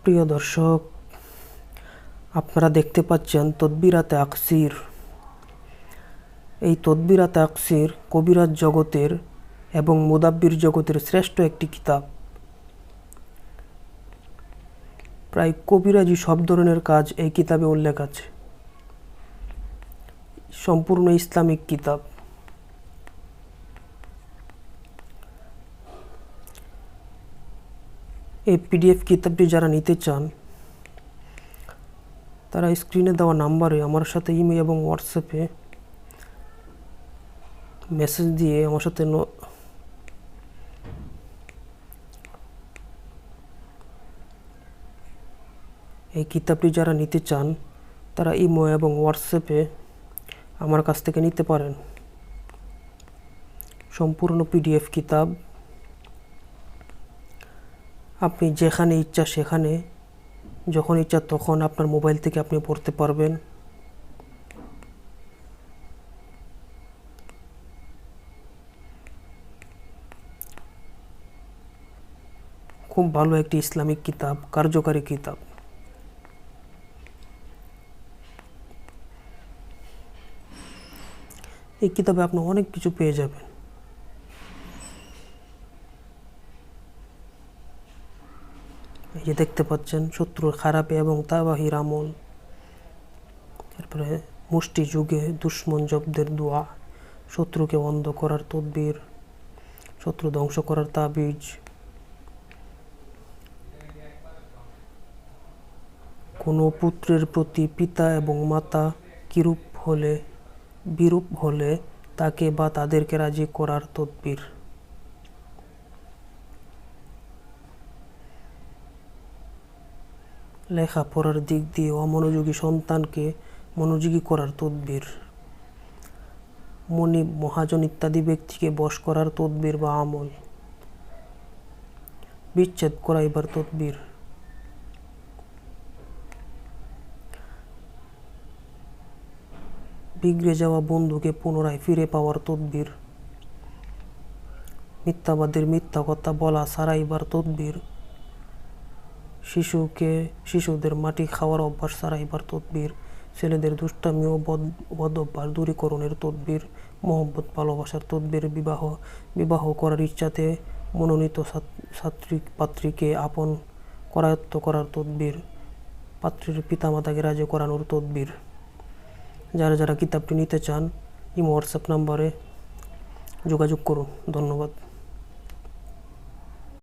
প্রিয় দর্শক, আপনারা দেখতে পাচ্ছেন তদবিরাতে আকসির। এই তদবিরাতে আকসির কবিরাজ জগতের এবং মুদাব্বির জগতের শ্রেষ্ঠ একটি কিতাব। প্রায় কবিরাজি সব ধরনের কাজ এই কিতাবে উল্লেখ আছে। সম্পূর্ণ ইসলামিক কিতাব। এই পিডিএফ কিতাবটি যারা নিতে চান তারা স্ক্রিনে দেওয়া নাম্বারে আমার সাথে ইমেল এবং হোয়াটসঅ্যাপে মেসেজ দিয়ে আমার সাথে এই কিতাবটি যারা নিতে চান তারা ইমো এবং হোয়াটসঅ্যাপে আমার কাছ থেকে নিতে পারেন। সম্পূর্ণ পিডিএফ কিতাব। আপনি যেখানে ইচ্ছা সেখানে, যখন ইচ্ছা তখন আপনার মোবাইল থেকে আপনি পড়তে পারবেন। খুব ভালো একটি ইসলামিক কিতাব, কার্যকারী কিতাব। এই কিতাবে আপনি অনেক কিছু পেয়ে যাবেন। এই যে দেখতে পাচ্ছেন, শত্রুর খারাপ এবং তাবাহির আমল, তারপরে মুষ্টি যুগে দুশ্মন জব্দের দোয়া, শত্রুকে অন্ধ করার তদবির, শত্রু ধ্বংস করার তাবিজ, কোনো পুত্রের প্রতি পিতা এবং মাতা বিরূপ হলে তাকে বা তাদেরকে রাজি করার তদবির, লেখাপড়ার দিক দিয়ে অমনোযোগী সন্তানকে মনোযোগী করার তদবির, মনিব মহাজন ইত্যাদি ব্যক্তিকে বশ করার তদবির বা আমল, বিচ্ছেদ করাইবার তদবির, বিগড়ে যাওয়া বন্ধুকে পুনরায় ফিরে পাওয়ার তদবির, মিথ্যাবাদের মিথ্যা কথা বলা সারাইবার তদবির, শিশুদের মাটি খাওয়ার অভ্যাস সারাইবার তদবির, ছেলেদের দুষ্টামি ও বদ অভ্যাস দূরীকরণের তদবির, মহব্বত ভালোবাসার তদবির, বিবাহ করার ইচ্ছাতে মনোনীত পাত্রীকে আপন করায়ত্ত করার তদবির, পাত্রীর পিতামাতাকে রাজি করানোর তদবির। যারা যারা কিতাবটি নিতে চান ইমো হোয়াটসঅ্যাপ নাম্বারে যোগাযোগ করুন। ধন্যবাদ।